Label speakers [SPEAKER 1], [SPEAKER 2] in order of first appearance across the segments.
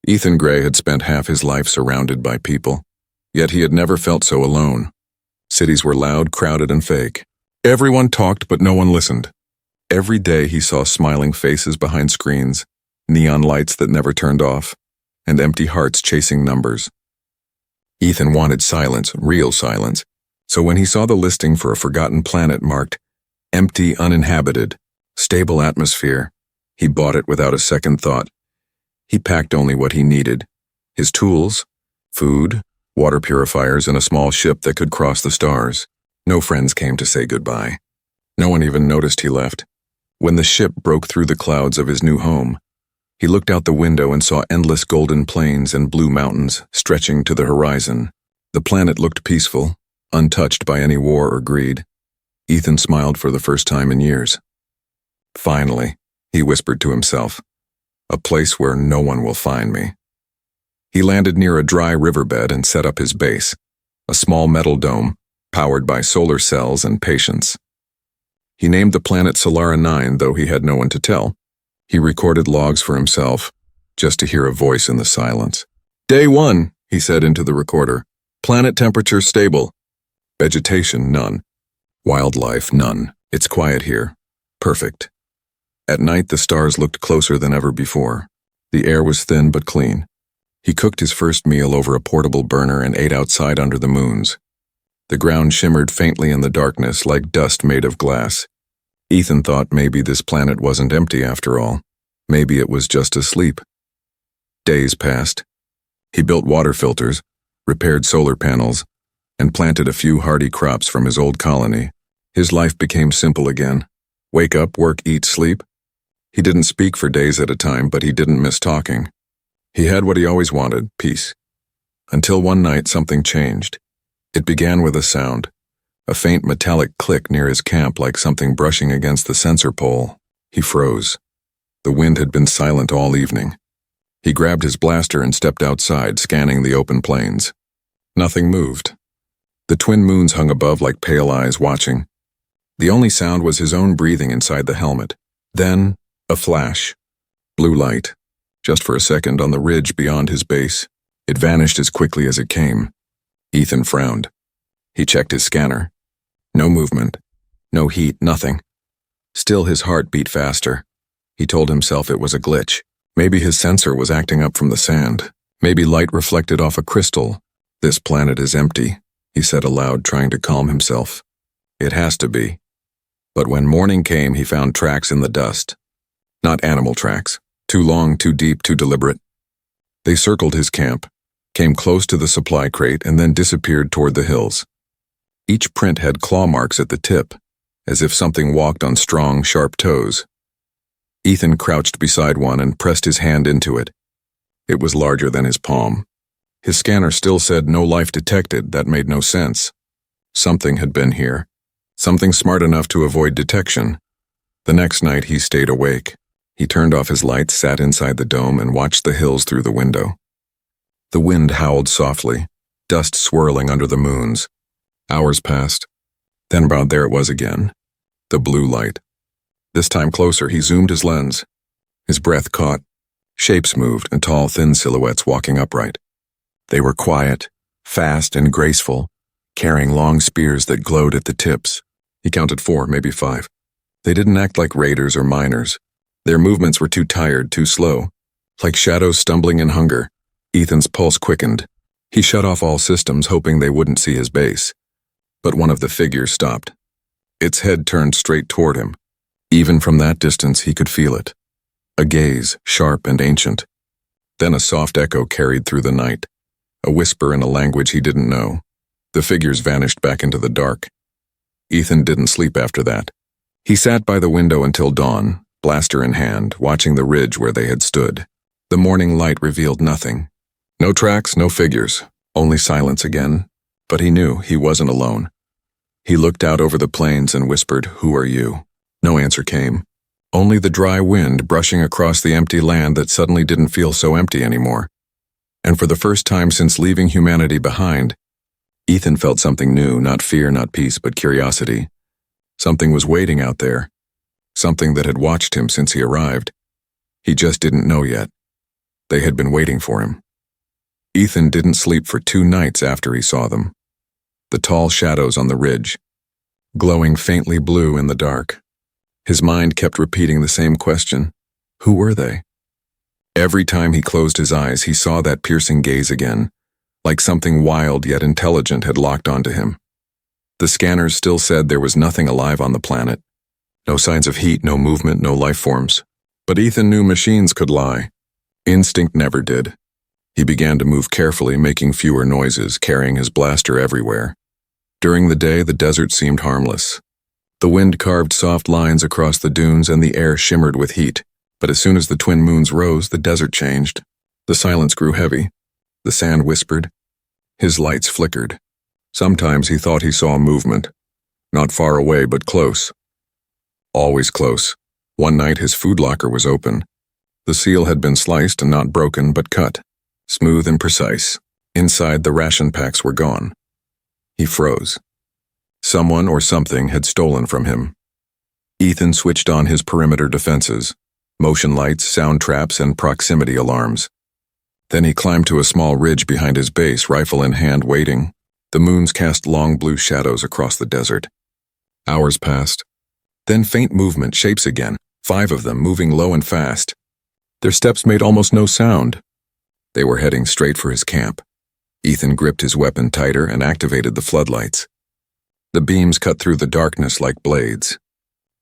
[SPEAKER 1] Ethan Gray had spent half his life surrounded by people, yet he had never felt so alone. Cities were loud, crowded, and fake. Everyone talked, but no one listened. Every day he saw smiling faces behind screens, neon lights that never turned off, and empty hearts chasing numbers. Ethan wanted silence, real silence, so when he saw the listing for a forgotten planet marked empty, uninhabited, stable atmosphere, he bought it without a second thought. He packed only what he needed: his tools, food, water purifiers, and a small ship that could cross the stars. No friends came to say goodbye. No one even noticed he left. When the ship broke through the clouds of his new home, he looked out the window and saw endless golden plains and blue mountains stretching to the horizon. The planet looked peaceful, untouched by any war or greed. Ethan smiled for the first time in years. Finally, he whispered to himself, a place where no one will find me. He landed near a dry riverbed and set up his base, a small metal dome, powered by solar cells and patience. He named the planet Solara 9, though he had no one to tell. He recorded logs for himself, just to hear a voice in the silence. Day 1, he said into the recorder. Planet temperature stable. Vegetation, none. Wildlife, none. It's quiet here. Perfect. At night, the stars looked closer than ever before. The air was thin but clean. He cooked his first meal over a portable burner and ate outside under the moons. The ground shimmered faintly in the darkness like dust made of glass. Ethan thought maybe this planet wasn't empty after all. Maybe it was just asleep. Days passed. He built water filters, repaired solar panels, and planted a few hardy crops from his old colony. His life became simple again. Wake up, work, eat, sleep. He didn't speak for days at a time, but he didn't miss talking. He had what he always wanted, peace. Until one night something changed. It began with a sound, a faint metallic click near his camp like something brushing against the sensor pole. He froze. The wind had been silent all evening. He grabbed his blaster and stepped outside, scanning the open plains. Nothing moved. The twin moons hung above like pale eyes watching. The only sound was his own breathing inside the helmet. Then, a flash. Blue light. Just for a second on the ridge beyond his base. It vanished as quickly as it came. Ethan frowned. He checked his scanner. No movement. No heat, nothing. Still his heart beat faster. He told himself it was a glitch. Maybe his sensor was acting up from the sand. Maybe light reflected off a crystal. This planet is empty, he said aloud, trying to calm himself. It has to be. But when morning came, he found tracks in the dust. Not animal tracks. Too long, too deep, too deliberate. They circled his camp, came close to the supply crate, and then disappeared toward the hills. Each print had claw marks at the tip, as if something walked on strong, sharp toes. Ethan crouched beside one and pressed his hand into it. It was larger than his palm. His scanner still said no life detected. That made no sense. Something had been here. Something smart enough to avoid detection. The next night he stayed awake. He turned off his lights, sat inside the dome, and watched the hills through the window. The wind howled softly, dust swirling under the moons. Hours passed. Then about there it was again. The blue light. This time closer, he zoomed his lens. His breath caught. Shapes moved, and tall, thin silhouettes walking upright. They were quiet, fast, and graceful, carrying long spears that glowed at the tips. He counted 4, maybe 5. They didn't act like raiders or miners. Their movements were too tired, too slow. Like shadows stumbling in hunger. Ethan's pulse quickened. He shut off all systems, hoping they wouldn't see his base. But one of the figures stopped. Its head turned straight toward him. Even from that distance, he could feel it. A gaze, sharp and ancient. Then a soft echo carried through the night. A whisper in a language he didn't know. The figures vanished back into the dark. Ethan didn't sleep after that. He sat by the window until dawn, blaster in hand, watching the ridge where they had stood. The morning light revealed nothing. No tracks, no figures, only silence again. But he knew he wasn't alone. He looked out over the plains and whispered, "Who are you?" No answer came. Only the dry wind brushing across the empty land that suddenly didn't feel so empty anymore. And for the first time since leaving humanity behind, Ethan felt something new, not fear, not peace, but curiosity. Something was waiting out there. Something that had watched him since he arrived. He just didn't know yet. They had been waiting for him. Ethan didn't sleep for 2 nights after he saw them. The tall shadows on the ridge, glowing faintly blue in the dark. His mind kept repeating the same question. Who were they? Every time he closed his eyes, he saw that piercing gaze again, like something wild yet intelligent had locked onto him. The scanners still said there was nothing alive on the planet. No signs of heat, no movement, no life forms. But Ethan knew machines could lie. Instinct never did. He began to move carefully, making fewer noises, carrying his blaster everywhere. During the day, the desert seemed harmless. The wind carved soft lines across the dunes and the air shimmered with heat. But as soon as the twin moons rose, the desert changed. The silence grew heavy. The sand whispered. His lights flickered. Sometimes he thought he saw movement. Not far away, but close. Always close. One night his food locker was open. The seal had been sliced and not broken, but cut. Smooth and precise. Inside, the ration packs were gone. He froze. Someone or something had stolen from him. Ethan switched on his perimeter defenses. Motion lights, sound traps, and proximity alarms. Then he climbed to a small ridge behind his base, rifle in hand, waiting. The moons cast long blue shadows across the desert. Hours passed. Then faint movement, shapes again, 5 of them moving low and fast. Their steps made almost no sound. They were heading straight for his camp. Ethan gripped his weapon tighter and activated the floodlights. The beams cut through the darkness like blades.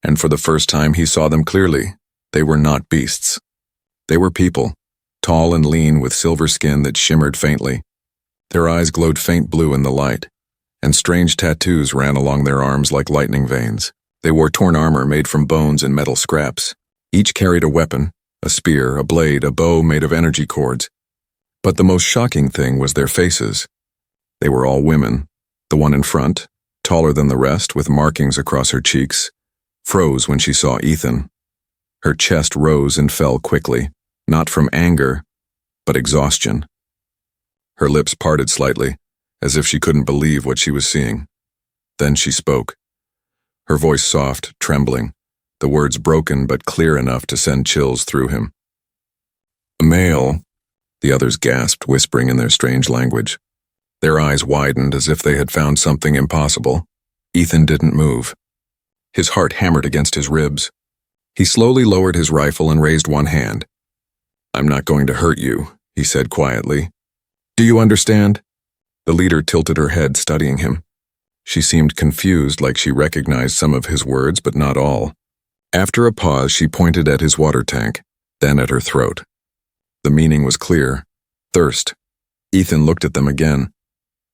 [SPEAKER 1] And for the first time he saw them clearly. They were not beasts. They were people, tall and lean with silver skin that shimmered faintly. Their eyes glowed faint blue in the light, and strange tattoos ran along their arms like lightning veins. They wore torn armor made from bones and metal scraps. Each carried a weapon, a spear, a blade, a bow made of energy cords. But the most shocking thing was their faces. They were all women. The one in front, taller than the rest with markings across her cheeks, froze when she saw Ethan. Her chest rose and fell quickly, not from anger, but exhaustion. Her lips parted slightly, as if she couldn't believe what she was seeing. Then she spoke. Her voice soft, trembling, the words broken but clear enough to send chills through him. "A male," the others gasped, whispering in their strange language. Their eyes widened as if they had found something impossible. Ethan didn't move. His heart hammered against his ribs. He slowly lowered his rifle and raised one hand. "I'm not going to hurt you," he said quietly. "Do you understand?" The leader tilted her head, studying him. She seemed confused, like she recognized some of his words, but not all. After a pause, she pointed at his water tank, then at her throat. The meaning was clear. Thirst. Ethan looked at them again.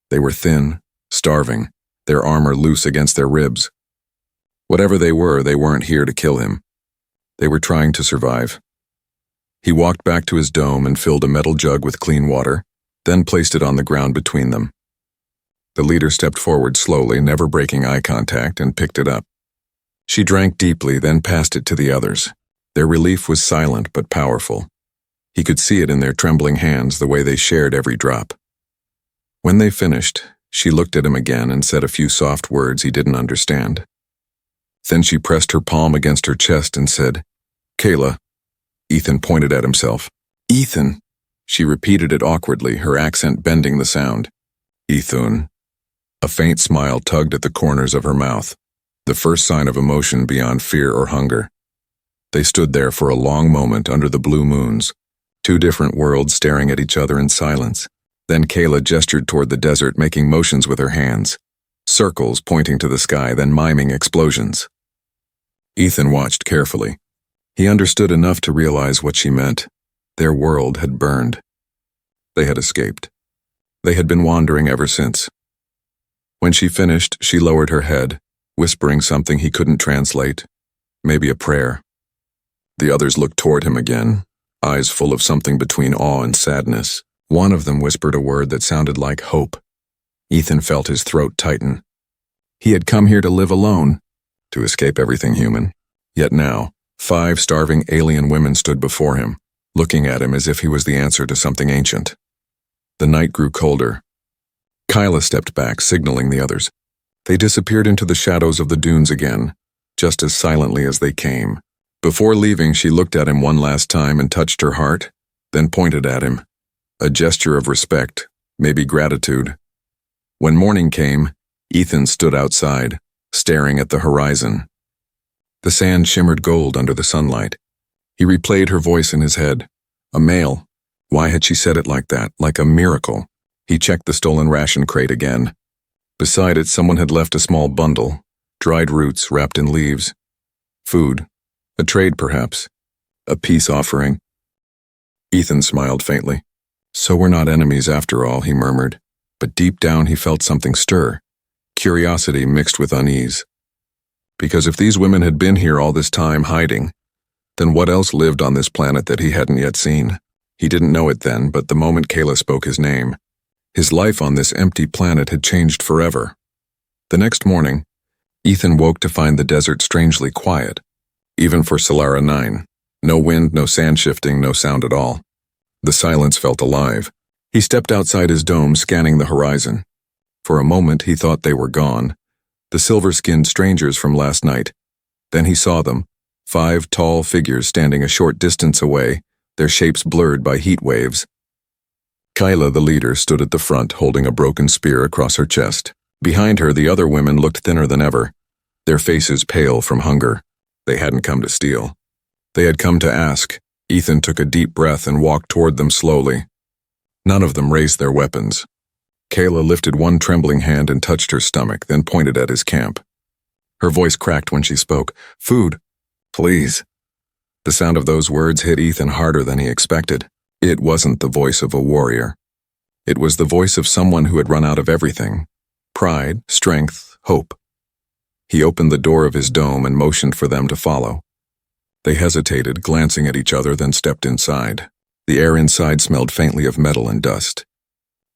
[SPEAKER 1] They were thin, starving, their armor loose against their ribs. Whatever they weren't here to kill him. They were trying to survive. He walked back to his dome and filled a metal jug with clean water, then placed it on the ground between them. The leader stepped forward slowly, never breaking eye contact, and picked it up. She drank deeply, then passed it to the others. Their relief was silent but powerful. He could see it in their trembling hands, the way they shared every drop. When they finished, she looked at him again and said a few soft words he didn't understand. Then she pressed her palm against her chest and said, "Kayla." Ethan pointed at himself. "Ethan." She repeated it awkwardly, her accent bending the sound. "Ethun." A faint smile tugged at the corners of her mouth, the first sign of emotion beyond fear or hunger. They stood there for a long moment under the blue moons, 2 different worlds staring at each other in silence. Then Kayla gestured toward the desert, making motions with her hands, circles pointing to the sky, then miming explosions. Ethan watched carefully. He understood enough to realize what she meant. Their world had burned. They had escaped. They had been wandering ever since. When she finished, she lowered her head, whispering something he couldn't translate, maybe a prayer. The others looked toward him again, eyes full of something between awe and sadness. One of them whispered a word that sounded like hope. Ethan felt his throat tighten. He had come here to live alone, to escape everything human. Yet now, 5 starving alien women stood before him, looking at him as if he was the answer to something ancient. The night grew colder. Kyla stepped back, signaling the others. They disappeared into the shadows of the dunes again, just as silently as they came. Before leaving, she looked at him one last time and touched her heart. then pointed at him. A gesture of respect, maybe gratitude. When morning came, Ethan stood outside, staring at the horizon. The sand shimmered gold under the sunlight. He replayed her voice in his head. A male. Why had she said it like that, like a miracle? He checked the stolen ration crate again. Beside it, someone had left a small bundle, dried roots wrapped in leaves. Food. A trade, perhaps. A peace offering. Ethan smiled faintly. So we're not enemies after all, he murmured, but deep down he felt something stir. Curiosity mixed with unease. Because if these women had been here all this time hiding, then what else lived on this planet that he hadn't yet seen? He didn't know it then, but the moment Kayla spoke his name, his life on this empty planet had changed forever. The next morning, Ethan woke to find the desert strangely quiet, even for Solara 9. No wind, no sand shifting, no sound at all. The silence felt alive. He stepped outside his dome, scanning the horizon. For a moment, he thought they were gone, the silver-skinned strangers from last night. Then he saw them, 5 tall figures standing a short distance away, their shapes blurred by heat waves. Kyla, the leader, stood at the front, holding a broken spear across her chest. Behind her, the other women looked thinner than ever, their faces pale from hunger. They hadn't come to steal. They had come to ask. Ethan took a deep breath and walked toward them slowly. None of them raised their weapons. Kayla lifted one trembling hand and touched her stomach, then pointed at his camp. Her voice cracked when she spoke. Food. Please. The sound of those words hit Ethan harder than he expected. It wasn't the voice of a warrior. It was the voice of someone who had run out of everything. Pride, strength, hope. He opened the door of his dome and motioned for them to follow. They hesitated, glancing at each other, then stepped inside. The air inside smelled faintly of metal and dust.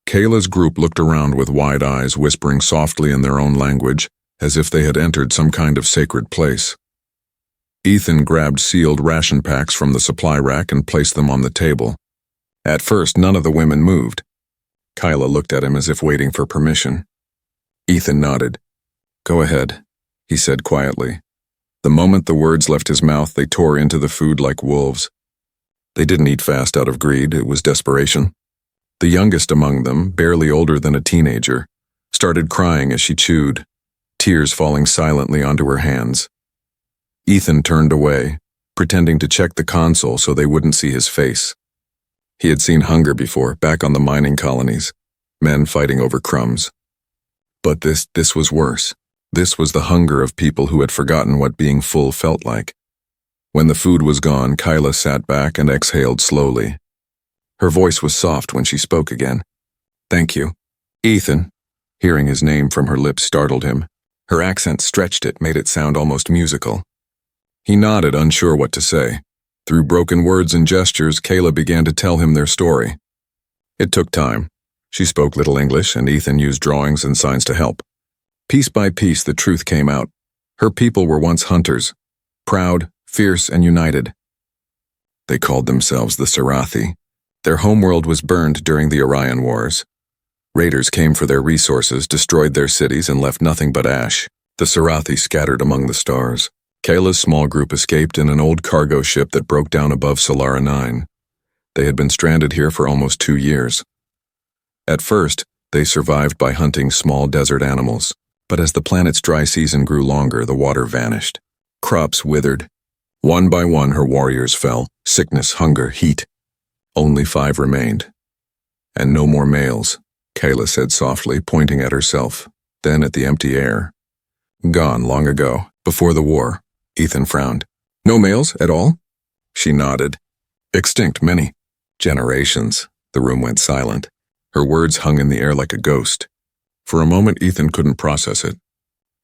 [SPEAKER 1] Kayla's group looked around with wide eyes, whispering softly in their own language, as if they had entered some kind of sacred place. Ethan grabbed sealed ration packs from the supply rack and placed them on the table. At first, none of the women moved. Kyla looked at him as if waiting for permission. Ethan nodded. Go ahead, he said quietly. The moment the words left his mouth, they tore into the food like wolves. They didn't eat fast out of greed, it was desperation. The youngest among them, barely older than a teenager, started crying as she chewed, tears falling silently onto her hands. Ethan turned away, pretending to check the console so they wouldn't see his face. He had seen hunger before, back on the mining colonies, men fighting over crumbs. But this was worse. This was the hunger of people who had forgotten what being full felt like. When the food was gone, Kyla sat back and exhaled slowly. Her voice was soft when she spoke again. Thank you. Ethan. Hearing his name from her lips startled him. Her accent stretched it, made it sound almost musical. He nodded, unsure what to say. Through broken words and gestures, Kayla began to tell him their story. It took time. She spoke little English, and Ethan used drawings and signs to help. Piece by piece, the truth came out. Her people were once hunters, proud, fierce, and united. They called themselves the Sarathi. Their homeworld was burned during the Orion Wars. Raiders came for their resources, destroyed their cities, and left nothing but ash. The Sarathi scattered among the stars. Kayla's small group escaped in an old cargo ship that broke down above Solara 9. They had been stranded here for almost 2 years. At first, they survived by hunting small desert animals. But as the planet's dry season grew longer, the water vanished. Crops withered. One by one, her warriors fell. Sickness, hunger, heat. Only 5 remained. And no more males, Kayla said softly, pointing at herself, then at the empty air. Gone long ago, before the war. Ethan frowned. No males at all? She nodded. Extinct, many. Generations. The room went silent. Her words hung in the air like a ghost. For a moment, Ethan couldn't process it.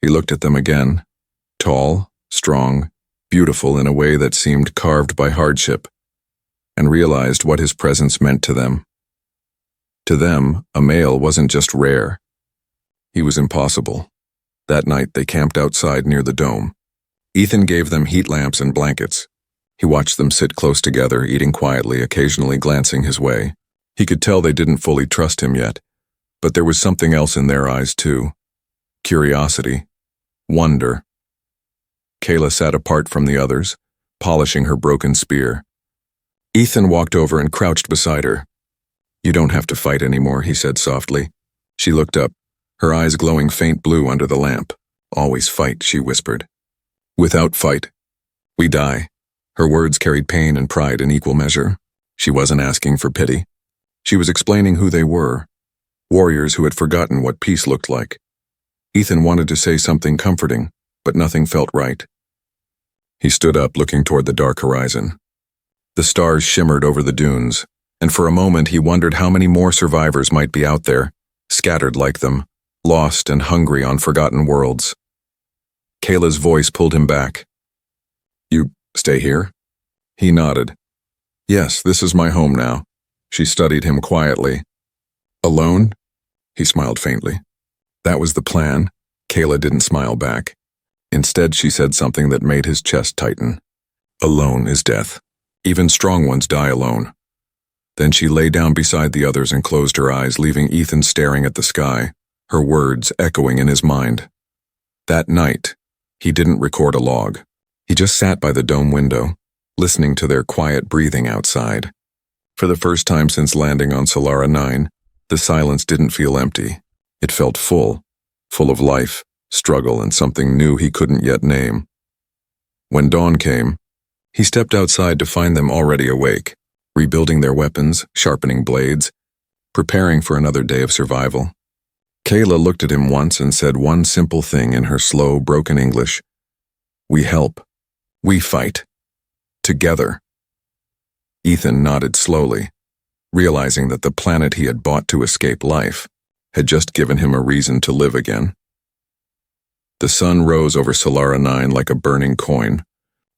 [SPEAKER 1] He looked at them again. Tall, strong, beautiful in a way that seemed carved by hardship, and realized what his presence meant to them. To them, a male wasn't just rare. He was impossible. That night, they camped outside near the dome. Ethan gave them heat lamps and blankets. He watched them sit close together, eating quietly, occasionally glancing his way. He could tell they didn't fully trust him yet, but there was something else in their eyes too. Curiosity. Wonder. Kayla sat apart from the others, polishing her broken spear. Ethan walked over and crouched beside her. "You don't have to fight anymore," he said softly. She looked up, her eyes glowing faint blue under the lamp. "Always fight," she whispered. "Without fight, we die." Her words carried pain and pride in equal measure. She wasn't asking for pity. She was explaining who they were, warriors who had forgotten what peace looked like. Ethan wanted to say something comforting, but nothing felt right. He stood up, looking toward the dark horizon. The stars shimmered over the dunes, and for a moment he wondered how many more survivors might be out there, scattered like them, lost and hungry on forgotten worlds. Kayla's voice pulled him back. "You stay here?" He nodded. "Yes, this is my home now." She studied him quietly. "Alone?" He smiled faintly. "That was the plan." Kayla didn't smile back. Instead, she said something that made his chest tighten. "Alone is death. Even strong ones die alone." Then she lay down beside the others and closed her eyes, leaving Ethan staring at the sky, her words echoing in his mind. That night, he didn't record a log. He just sat by the dome window, listening to their quiet breathing outside. For the first time since landing on Solara 9, the silence didn't feel empty. It felt full of life, struggle, and something new he couldn't yet name. When dawn came, he stepped outside to find them already awake, rebuilding their weapons, sharpening blades, preparing for another day of survival. Kayla looked at him once and said one simple thing in her slow, broken English. "We help. We fight. Together." Ethan nodded slowly, realizing that the planet he had bought to escape life had just given him a reason to live again. The sun rose over Solara 9 like a burning coin,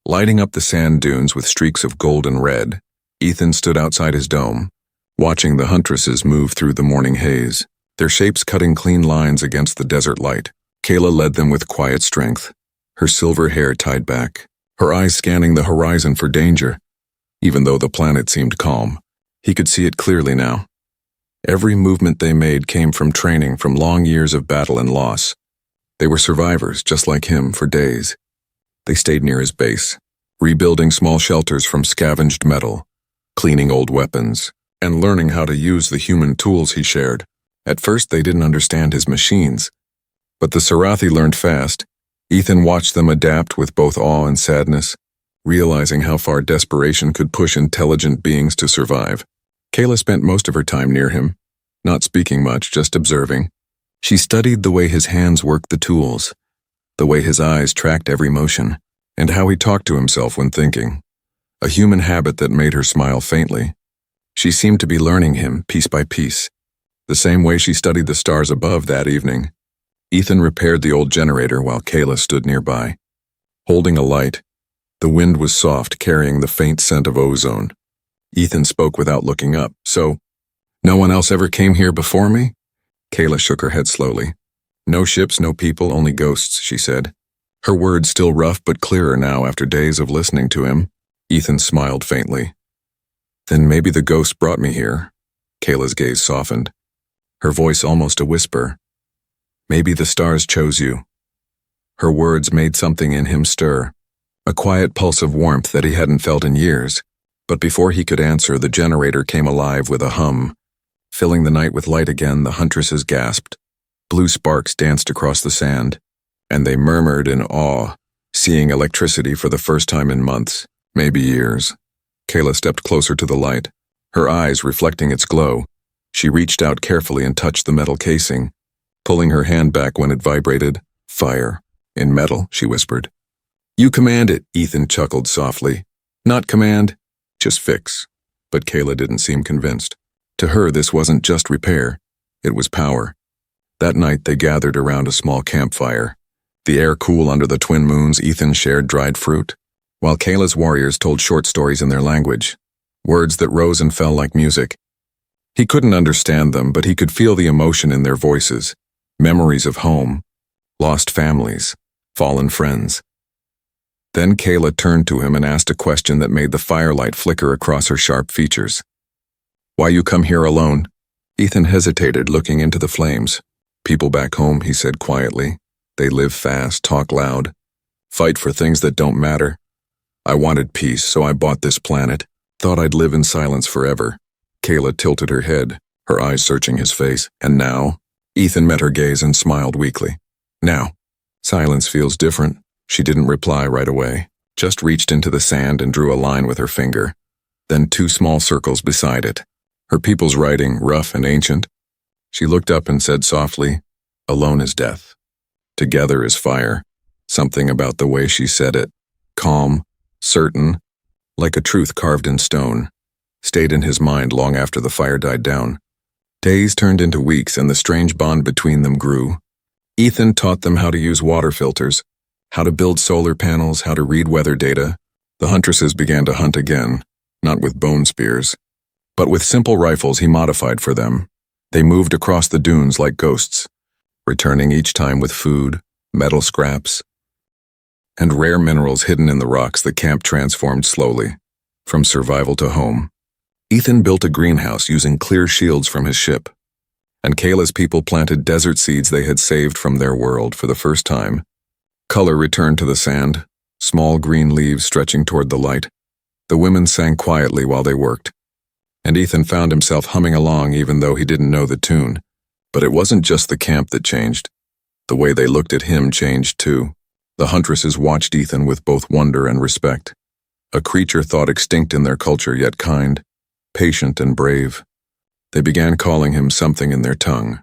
[SPEAKER 1] lighting up the sand dunes with streaks of gold and red. Ethan stood outside his dome, watching the Huntresses move through the morning haze, their shapes cutting clean lines against the desert light. Kayla led them with quiet strength, her silver hair tied back, her eyes scanning the horizon for danger. Even though the planet seemed calm, he could see it clearly now. Every movement they made came from training, from long years of battle and loss. They were survivors, just like him, for days. They stayed near his base, rebuilding small shelters from scavenged metal, cleaning old weapons, and learning how to use the human tools he shared. At first they didn't understand his machines, but the Sarathi learned fast. Ethan watched them adapt with both awe and sadness, realizing how far desperation could push intelligent beings to survive. Kayla spent most of her time near him, not speaking much, just observing. She studied the way his hands worked the tools, the way his eyes tracked every motion, and how he talked to himself when thinking, a human habit that made her smile faintly. She seemed to be learning him piece by piece, the same way she studied the stars above that evening. Ethan repaired the old generator while Kayla stood nearby, holding a light. The wind was soft, carrying the faint scent of ozone. Ethan spoke without looking up. "So, no one else ever came here before me?" Kayla shook her head slowly. "No ships, no people, only ghosts," she said. Her words still rough but clearer now after days of listening to him. Ethan smiled faintly. "Then maybe the ghost brought me here." Kayla's gaze softened, her voice almost a whisper. "Maybe the stars chose you." Her words made something in him stir, a quiet pulse of warmth that he hadn't felt in years. But before he could answer, the generator came alive with a hum. Filling the night with light again, the Huntresses gasped. Blue sparks danced across the sand, and they murmured in awe, seeing electricity for the first time in months, maybe years. Kayla stepped closer to the light, her eyes reflecting its glow. She reached out carefully and touched the metal casing, pulling her hand back when it vibrated. "Fire. In metal," she whispered. "You command it," Ethan chuckled softly. "Not command. Just fix." But Kayla didn't seem convinced. To her, this wasn't just repair. It was power. That night, they gathered around a small campfire. The air cool under the twin moons, Ethan shared dried fruit, while Kayla's warriors told short stories in their language, words that rose and fell like music. He couldn't understand them, but he could feel the emotion in their voices, memories of home, lost families, fallen friends. Then Kayla turned to him and asked a question that made the firelight flicker across her sharp features. "Why you come here alone?" Ethan hesitated, looking into the flames. "People back home," he said quietly. "They live fast, talk loud, fight for things that don't matter. I wanted peace, so I bought this planet. Thought I'd live in silence forever. Kayla tilted her head, her eyes searching his face. And now? Ethan met her gaze and smiled weakly. Now. Silence feels different. She didn't reply right away, just reached into the sand and drew a line with her finger. Then 2 small circles beside it. Her people's writing, rough and ancient. She looked up and said softly, "Alone is death. Together is fire." Something about the way she said it, calm, certain, like a truth carved in stone, stayed in his mind long after the fire died down. Days turned into weeks and the strange bond between them grew. Ethan taught them how to use water filters, how to build solar panels, how to read weather data. The Huntresses began to hunt again, not with bone spears, but with simple rifles he modified for them. They moved across the dunes like ghosts, returning each time with food, metal scraps, and rare minerals hidden in the rocks. The camp transformed slowly, from survival to home. Ethan built a greenhouse using clear shields from his ship, and Kayla's people planted desert seeds they had saved from their world for the first time. Color returned to the sand, small green leaves stretching toward the light. The women sang quietly while they worked, and Ethan found himself humming along even though he didn't know the tune. But it wasn't just the camp that changed. The way they looked at him changed too. The Huntresses watched Ethan with both wonder and respect. A creature thought extinct in their culture, yet kind, patient and brave. They began calling him something in their tongue.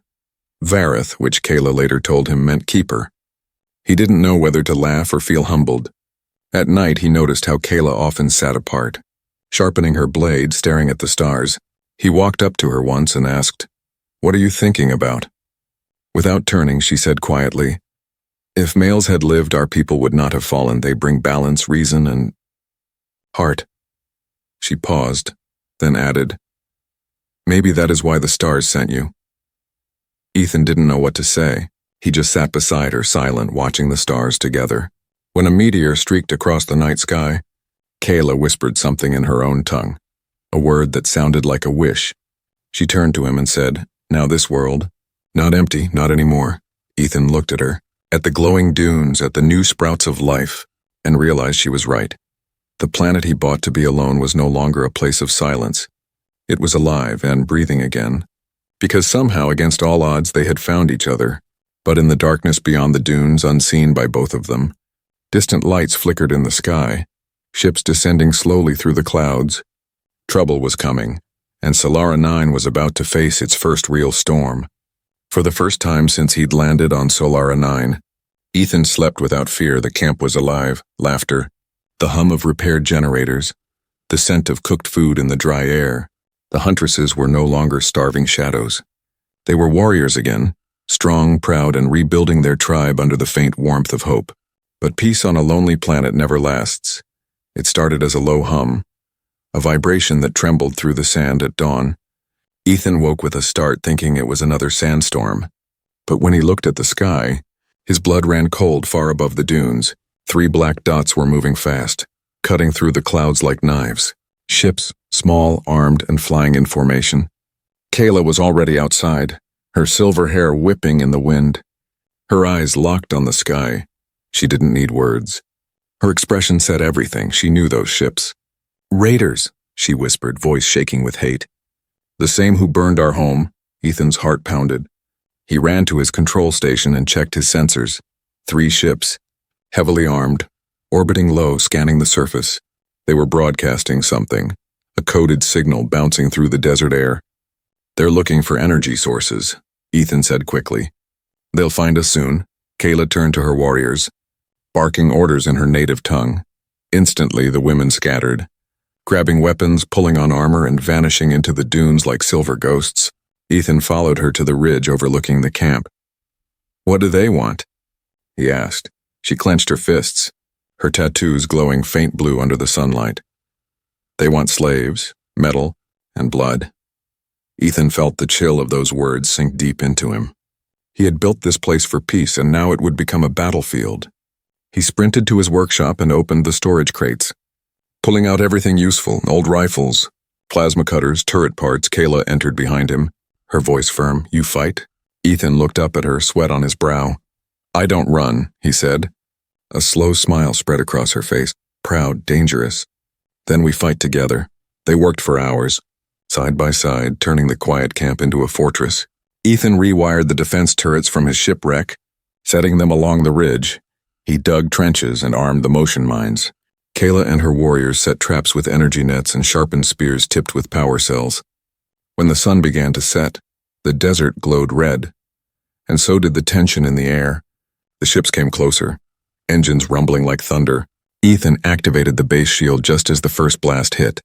[SPEAKER 1] Vareth, which Kayla later told him meant keeper. He didn't know whether to laugh or feel humbled. At night he noticed how Kayla often sat apart, sharpening her blade, staring at the stars. He walked up to her once and asked, "What are you thinking about?" Without turning, she said quietly, "If males had lived, our people would not have fallen. They bring balance, reason, and heart." She paused, then added, "Maybe that is why the stars sent you." Ethan didn't know what to say. He just sat beside her, silent, watching the stars together. When a meteor streaked across the night sky, Kayla whispered something in her own tongue, a word that sounded like a wish. She turned to him and said, "Now this world, not empty, not anymore." Ethan looked at her, at the glowing dunes, at the new sprouts of life, and realized she was right. The planet he bought to be alone was no longer a place of silence. It was alive and breathing again, because somehow, against all odds, they had found each other. But in the darkness beyond the dunes, unseen by both of them, distant lights flickered in the sky, ships descending slowly through the clouds. Trouble was coming, and Solara 9 was about to face its first real storm. For the first time since he'd landed on Solara 9, Ethan slept without fear. The camp was alive, laughter, the hum of repaired generators, the scent of cooked food in the dry air. The Huntresses were no longer starving shadows. They were warriors again, strong, proud, and rebuilding their tribe under the faint warmth of hope. But peace on a lonely planet never lasts. It started as a low hum, a vibration that trembled through the sand at dawn. Ethan woke with a start, thinking it was another sandstorm. But when he looked at the sky, his blood ran cold far above the dunes. 3 black dots were moving fast, cutting through the clouds like knives. Ships, small, armed, and flying in formation. Kayla was already outside, her silver hair whipping in the wind. Her eyes locked on the sky. She didn't need words. Her expression said everything. She knew those ships. "Raiders," she whispered, voice shaking with hate. "The same who burned our home." Ethan's heart pounded. He ran to his control station and checked his sensors. 3 ships, heavily armed, orbiting low, scanning the surface. They were broadcasting something, a coded signal bouncing through the desert air. "They're looking for energy sources," Ethan said quickly. "They'll find us soon." Kayla turned to her warriors, barking orders in her native tongue. Instantly, the women scattered, grabbing weapons, pulling on armor, and vanishing into the dunes like silver ghosts. Ethan followed her to the ridge overlooking the camp. "What do they want?" he asked. She clenched her fists, her tattoos glowing faint blue under the sunlight. "They want slaves, metal, and blood." Ethan felt the chill of those words sink deep into him. He had built this place for peace, and now it would become a battlefield. He sprinted to his workshop and opened the storage crates, pulling out everything useful, old rifles, plasma cutters, turret parts. Kayla entered behind him, her voice firm. "You fight?" Ethan looked up at her, sweat on his brow. "I don't run," he said. A slow smile spread across her face, proud, dangerous. "Then we fight together." They worked for hours, side by side, turning the quiet camp into a fortress. Ethan rewired the defense turrets from his shipwreck, setting them along the ridge. He dug trenches and armed the motion mines. Kayla and her warriors set traps with energy nets and sharpened spears tipped with power cells. When the sun began to set, the desert glowed red, and so did the tension in the air. The ships came closer, engines rumbling like thunder. Ethan activated the base shield just as the first blast hit.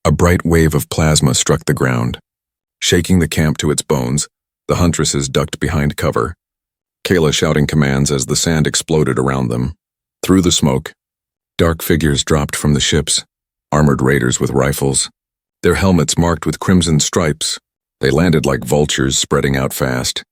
[SPEAKER 1] A bright wave of plasma struck the ground. Shaking the camp to its bones, the Huntresses ducked behind cover, Kayla shouting commands as the sand exploded around them. Through the smoke, dark figures dropped from the ships, armored raiders with rifles, their helmets marked with crimson stripes. They landed like vultures, spreading out fast.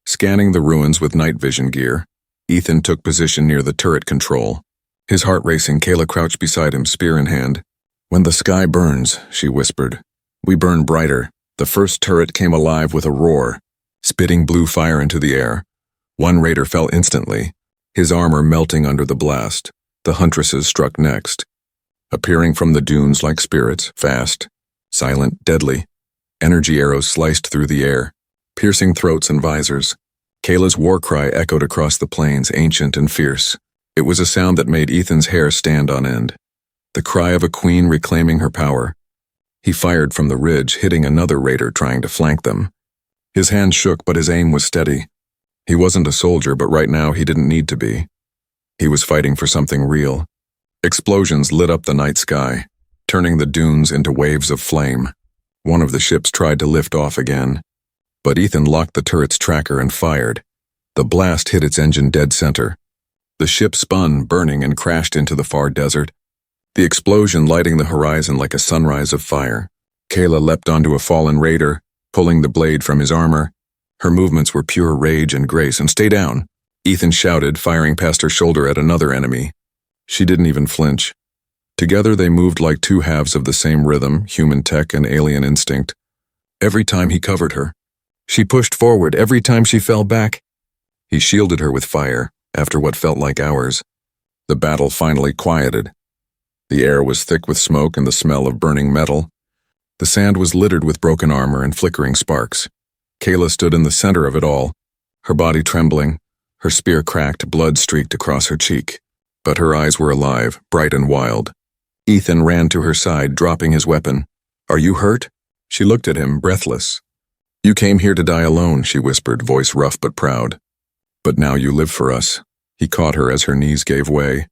[SPEAKER 1] Scanning the ruins with night vision gear, Ethan took position near the turret control. His heart racing, Kayla crouched beside him, spear in hand. "When the sky burns," she whispered, "we burn brighter." The first turret came alive with a roar, spitting blue fire into the air. One raider fell instantly, his armor melting under the blast. The Huntresses struck next, appearing from the dunes like spirits, fast, silent, deadly. Energy arrows sliced through the air, piercing throats and visors. Kayla's war cry echoed across the plains, ancient and fierce. It was a sound that made Ethan's hair stand on end. The cry of a queen reclaiming her power. He fired from the ridge, hitting another raider trying to flank them. His hand shook, but his aim was steady. He wasn't a soldier, but right now he didn't need to be. He was fighting for something real. Explosions lit up the night sky, turning the dunes into waves of flame. One of the ships tried to lift off again, but Ethan locked the turret's tracker and fired. The blast hit its engine dead center. The ship spun, burning, and crashed into the far desert, the explosion lighting the horizon like a sunrise of fire. Kayla leapt onto a fallen raider, pulling the blade from his armor. Her movements were pure rage and grace. "And stay down," Ethan shouted, firing past her shoulder at another enemy. She didn't even flinch. Together they moved like two halves of the same rhythm, human tech and alien instinct. Every time he covered her, she pushed forward. Every time she fell back, he shielded her with fire. After what felt like hours, the battle finally quieted. The air was thick with smoke and the smell of burning metal. The sand was littered with broken armor and flickering sparks. Kayla stood in the center of it all, her body trembling, her spear cracked, blood streaked across her cheek. But her eyes were alive, bright and wild. Ethan ran to her side, dropping his weapon. "Are you hurt?" She looked at him, breathless. "You came here to die alone," she whispered, voice rough but proud. "But now you live for us." He caught her as her knees gave way,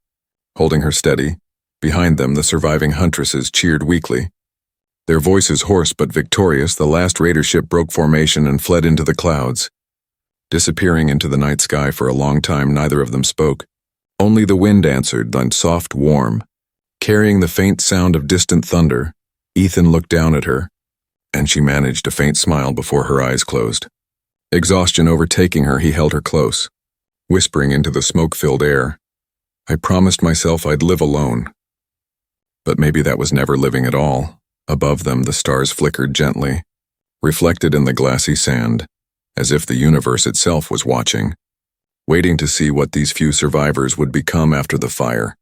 [SPEAKER 1] holding her steady. Behind them, the surviving Huntresses cheered weakly. Their voices hoarse but victorious, the last raider ship broke formation and fled into the clouds. Disappearing into the night sky for a long time, neither of them spoke. Only the wind answered, then soft, warm. Carrying the faint sound of distant thunder, Ethan looked down at her, and she managed a faint smile before her eyes closed. Exhaustion overtaking her, he held her close, whispering into the smoke-filled air, "I promised myself I'd live alone." But maybe that was never living at all. Above them, the stars flickered gently, reflected in the glassy sand, as if the universe itself was watching, waiting to see what these few survivors would become after the fire.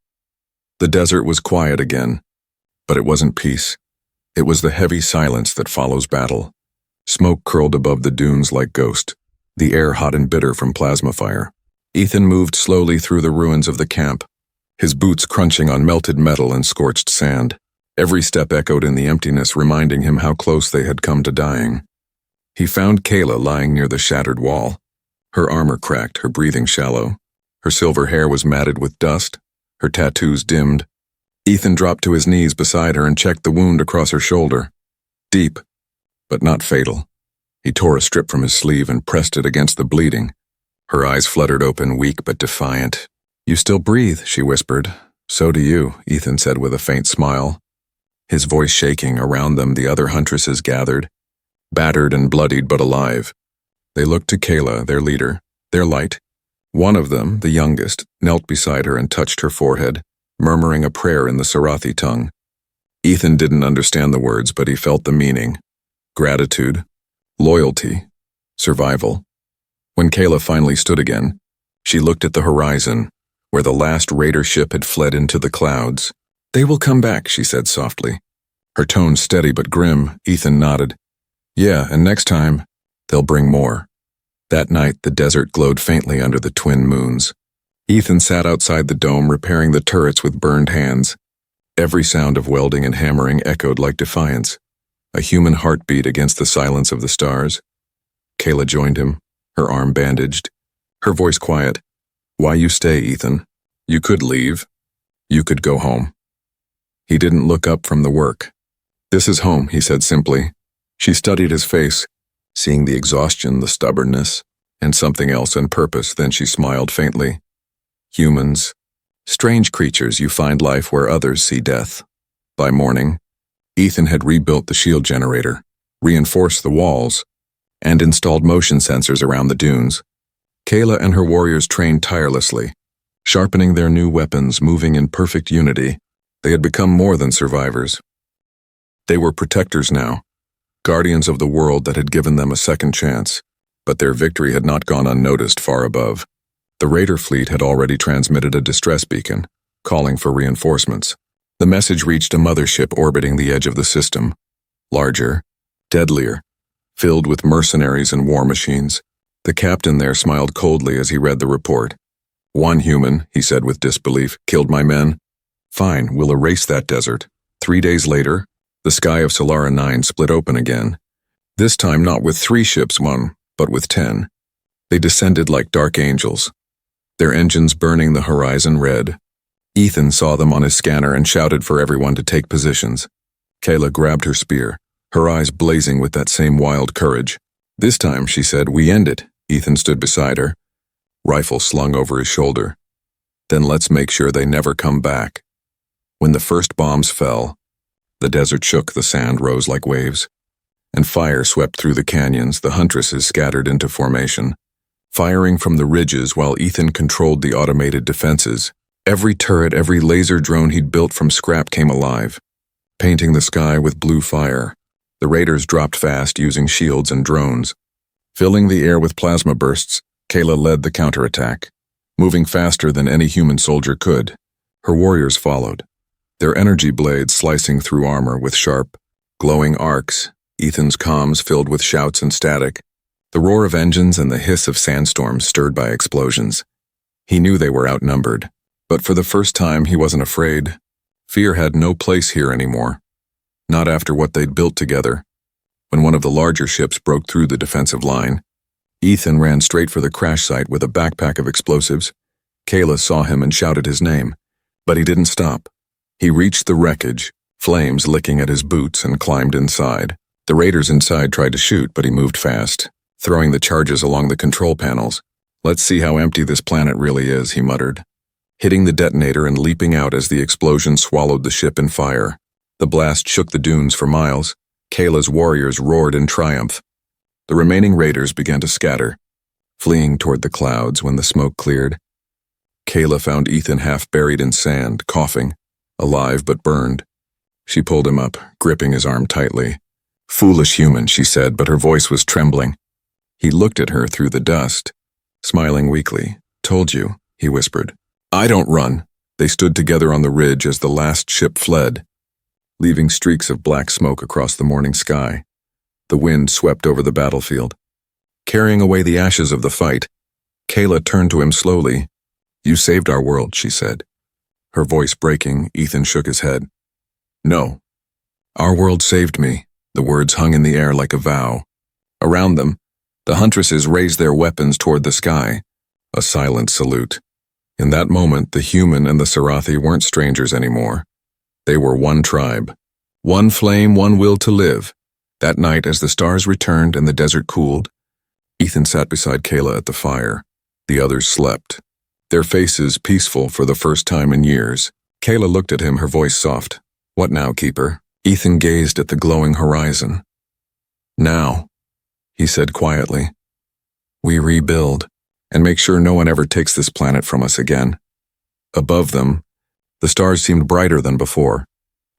[SPEAKER 1] The desert was quiet again, but it wasn't peace. It was the heavy silence that follows battle. Smoke curled above the dunes like ghost, the air hot and bitter from plasma fire. Ethan moved slowly through the ruins of the camp, his boots crunching on melted metal and scorched sand. Every step echoed in the emptiness, reminding him how close they had come to dying. He found Kayla lying near the shattered wall, her armor cracked, her breathing shallow. Her silver hair was matted with dust, her tattoos dimmed. Ethan dropped to his knees beside her and checked the wound across her shoulder. Deep, but not fatal. He tore a strip from his sleeve and pressed it against the bleeding. Her eyes fluttered open, weak but defiant. "You still breathe," she whispered. "So do you," Ethan said with a faint smile. His voice shaking. Around them, the other Huntresses gathered, battered and bloodied but alive. They looked to Kayla, their leader, their light. One of them, the youngest, knelt beside her and touched her forehead, murmuring a prayer in the Sarathi tongue. Ethan didn't understand the words, but he felt the meaning. Gratitude, loyalty, survival. When Kayla finally stood again, she looked at the horizon, where the last raider ship had fled into the clouds. "They will come back," she said softly. Her tone steady but grim, Ethan nodded. Yeah, and next time, they'll bring more. That night, the desert glowed faintly under the twin moons. Ethan sat outside the dome repairing the turrets with burned hands. Every sound of welding and hammering echoed like defiance, a human heartbeat against the silence of the stars. Kayla joined him, her arm bandaged, her voice quiet. Why you stay, Ethan? You could leave. You could go home. He didn't look up from the work. This is home, he said simply. She studied his face, seeing the exhaustion, the stubbornness, and something else in purpose, then she smiled faintly. Humans, strange creatures, you find life where others see death. By morning, Ethan had rebuilt the shield generator, reinforced the walls, and installed motion sensors around the dunes. Kayla and her warriors trained tirelessly, sharpening their new weapons, moving in perfect unity. They had become more than survivors. They were protectors now, guardians of the world that had given them a second chance, but their victory had not gone unnoticed far above. The raider fleet had already transmitted a distress beacon, calling for reinforcements. The message reached a mothership orbiting the edge of the system, larger, deadlier, filled with mercenaries and war machines. The captain there smiled coldly as he read the report. One human, he said with disbelief, killed my men. Fine, we'll erase that desert. 3 days later, the sky of Solara 9 split open again. This time not with 3 ships, but with 10. They descended like dark angels, their engines burning the horizon red. Ethan saw them on his scanner and shouted for everyone to take positions. Kayla grabbed her spear, her eyes blazing with that same wild courage. This time, she said, we end it. Ethan stood beside her, rifle slung over his shoulder. Then let's make sure they never come back. When the first bombs fell, the desert shook, the sand rose like waves, and fire swept through the canyons. The Huntresses scattered into formation, firing from the ridges while Ethan controlled the automated defenses. Every turret, every laser drone he'd built from scrap came alive, painting the sky with blue fire. The raiders dropped fast using shields and drones. Filling the air with plasma bursts, Kayla led the counterattack, moving faster than any human soldier could. Her warriors followed, their energy blades slicing through armor with sharp, glowing arcs. Ethan's comms filled with shouts and static, the roar of engines and the hiss of sandstorms stirred by explosions. He knew they were outnumbered, but for the first time he wasn't afraid. Fear had no place here anymore. Not after what they'd built together. When one of the larger ships broke through the defensive line, Ethan ran straight for the crash site with a backpack of explosives. Kayla saw him and shouted his name, but he didn't stop. He reached the wreckage, flames licking at his boots, and climbed inside. The raiders inside tried to shoot, but he moved fast, throwing the charges along the control panels. Let's see how empty this planet really is, he muttered, hitting the detonator and leaping out as the explosion swallowed the ship in fire. The blast shook the dunes for miles. Kayla's warriors roared in triumph. The remaining raiders began to scatter, fleeing toward the clouds when the smoke cleared. Kayla found Ethan half buried in sand, coughing, alive but burned. She pulled him up, gripping his arm tightly. Foolish human, she said, but her voice was trembling. He looked at her through the dust, smiling weakly. Told you, he whispered. I don't run. They stood together on the ridge as the last ship fled, leaving streaks of black smoke across the morning sky. The wind swept over the battlefield, carrying away the ashes of the fight. Kayla turned to him slowly. You saved our world, she said. Her voice breaking, Ethan shook his head. No. Our world saved me. The words hung in the air like a vow. Around them, the Huntresses raised their weapons toward the sky, a silent salute. In that moment, the human and the Sarathi weren't strangers anymore. They were one tribe, one flame, one will to live. That night, as the stars returned and the desert cooled, Ethan sat beside Kayla at the fire. The others slept, their faces peaceful for the first time in years. Kayla looked at him, her voice soft. What now, Keeper? Ethan gazed at the glowing horizon. Now, he said quietly, we rebuild and make sure no one ever takes this planet from us again. Above them, the stars seemed brighter than before,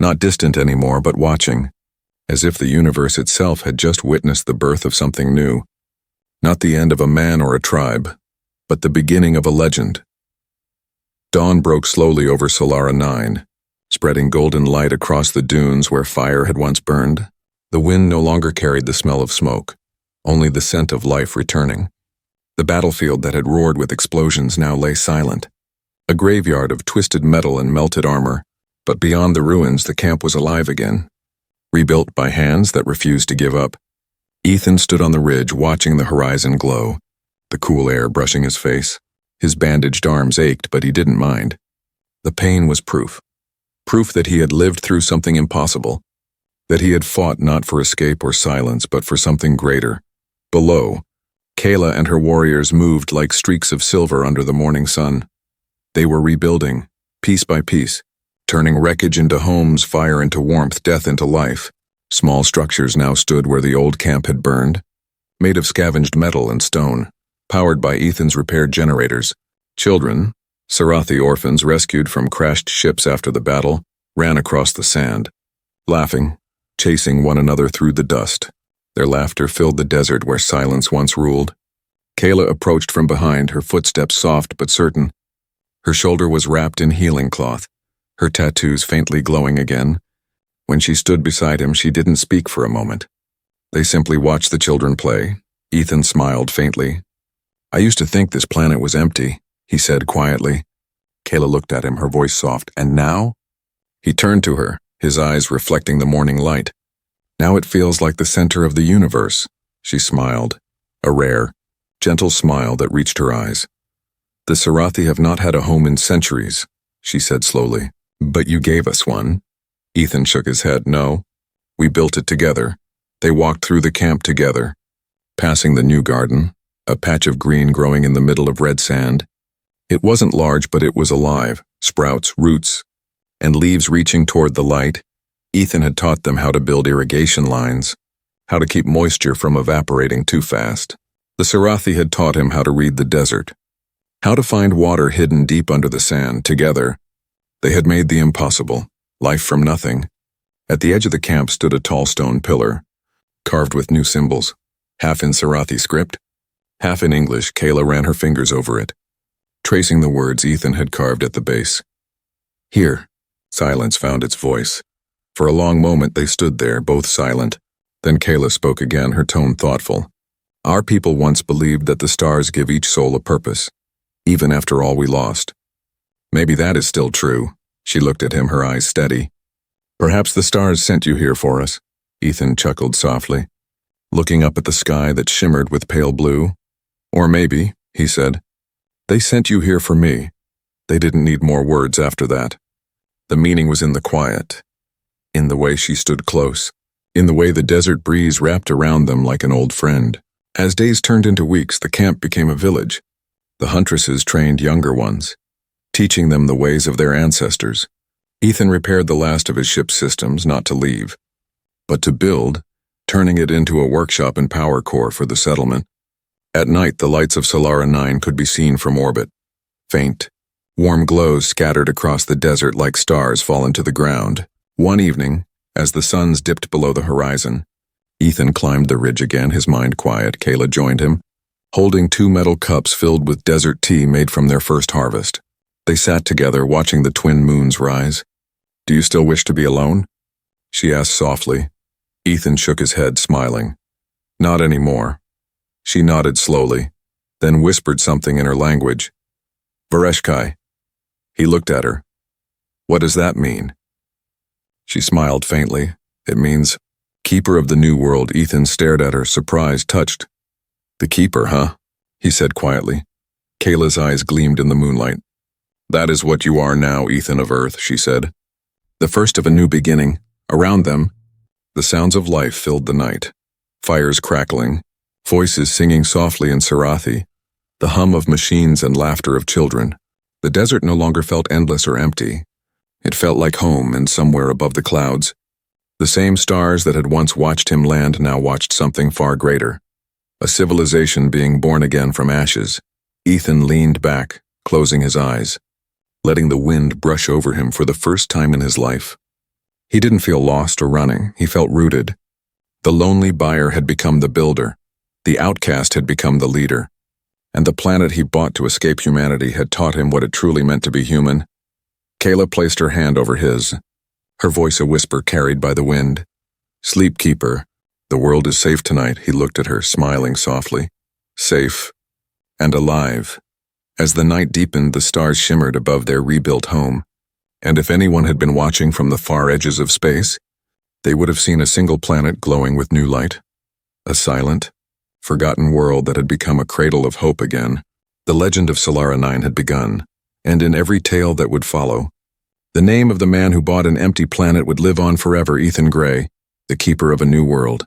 [SPEAKER 1] not distant anymore, but watching, as if the universe itself had just witnessed the birth of something new. Not the end of a man or a tribe, but the beginning of a legend. Dawn broke slowly over Solara 9, spreading golden light across the dunes where fire had once burned. The wind no longer carried the smell of smoke, only the scent of life returning. The battlefield that had roared with explosions now lay silent, a graveyard of twisted metal and melted armor, but beyond the ruins the camp was alive again, rebuilt by hands that refused to give up. Ethan stood on the ridge watching the horizon glow, the cool air brushing his face. His bandaged arms ached, but he didn't mind. The pain was proof that he had lived through something impossible, that he had fought not for escape or silence but for something greater. Below, Kayla and her warriors moved like streaks of silver under the morning sun. They were rebuilding, piece by piece, turning wreckage into homes, fire into warmth, death into life. Small structures now stood where the old camp had burned, made of scavenged metal and stone, powered by Ethan's repaired generators. Children, Sarathi orphans rescued from crashed ships after the battle, ran across the sand, laughing, chasing one another through the dust. Their laughter filled the desert where silence once ruled. Kayla approached from behind, her footsteps soft but certain. Her shoulder was wrapped in healing cloth, her tattoos faintly glowing again. When she stood beside him, she didn't speak for a moment. They simply watched the children play. Ethan smiled faintly. "I used to think this planet was empty," he said quietly. Kayla looked at him, her voice soft. "And now?" He turned to her, his eyes reflecting the morning light. "Now it feels like the center of the universe," she smiled, a rare, gentle smile that reached her eyes. "The Sarathi have not had a home in centuries," she said slowly. "But you gave us one." Ethan shook his head. "No. We built it together." They walked through the camp together, passing the new garden, a patch of green growing in the middle of red sand. It wasn't large, but it was alive, sprouts, roots, and leaves reaching toward the light. Ethan had taught them how to build irrigation lines, how to keep moisture from evaporating too fast. The Sarathi had taught him how to read the desert, how to find water hidden deep under the sand. Together, they had made the impossible, life from nothing. At the edge of the camp stood a tall stone pillar, carved with new symbols, half in Sarathi script, half in English. Kayla ran her fingers over it, tracing the words Ethan had carved at the base. "Here." Silence found its voice. For a long moment they stood there, both silent. Then Kayla spoke again, her tone thoughtful. "Our people once believed that the stars give each soul a purpose, even after all we lost. Maybe that is still true." She looked at him, her eyes steady. "Perhaps the stars sent you here for us," Ethan chuckled softly, looking up at the sky that shimmered with pale blue. "Or maybe," he said, "they sent you here for me." They didn't need more words after that. The meaning was in the quiet, in the way she stood close, in the way the desert breeze wrapped around them like an old friend. As days turned into weeks, the camp became a village. The Huntresses trained younger ones, teaching them the ways of their ancestors. Ethan repaired the last of his ship's systems, not to leave, but to build, turning it into a workshop and power core for the settlement. At night, the lights of Solara 9 could be seen from orbit. Faint, warm glows scattered across the desert like stars fallen to the ground. One evening, as the suns dipped below the horizon, Ethan climbed the ridge again, his mind quiet. Kayla joined him, holding 2 metal cups filled with desert tea made from their first harvest. They sat together, watching the twin moons rise. "Do you still wish to be alone?" she asked softly. Ethan shook his head, smiling. "Not anymore." She nodded slowly, then whispered something in her language. "Vareshkai." He looked at her. "What does that mean?" She smiled faintly. "It means, Keeper of the New World." Ethan stared at her, surprised, touched. "The Keeper, huh?" he said quietly. Kayla's eyes gleamed in the moonlight. "That is what you are now, Ethan of Earth," she said. "The first of a new beginning." Around them, the sounds of life filled the night. Fires crackling, voices singing softly in Sarathi, the hum of machines and laughter of children. The desert no longer felt endless or empty. It felt like home, and somewhere above the clouds, the same stars that had once watched him land now watched something far greater. A civilization being born again from ashes. Ethan leaned back, closing his eyes, letting the wind brush over him for the first time in his life. He didn't feel lost or running. He felt rooted. The lonely buyer had become the builder. The outcast had become the leader. And the planet he bought to escape humanity had taught him what it truly meant to be human. Kayla placed her hand over his, her voice a whisper carried by the wind. Sleep, keeper. The world is safe tonight, he looked at her, smiling softly. Safe and alive. As the night deepened, the stars shimmered above their rebuilt home, and if anyone had been watching from the far edges of space, they would have seen a single planet glowing with new light. A silent, forgotten world that had become a cradle of hope again. The legend of Solara 9 had begun, and in every tale that would follow, the name of the man who bought an empty planet would live on forever. Ethan Gray, the keeper of a new world.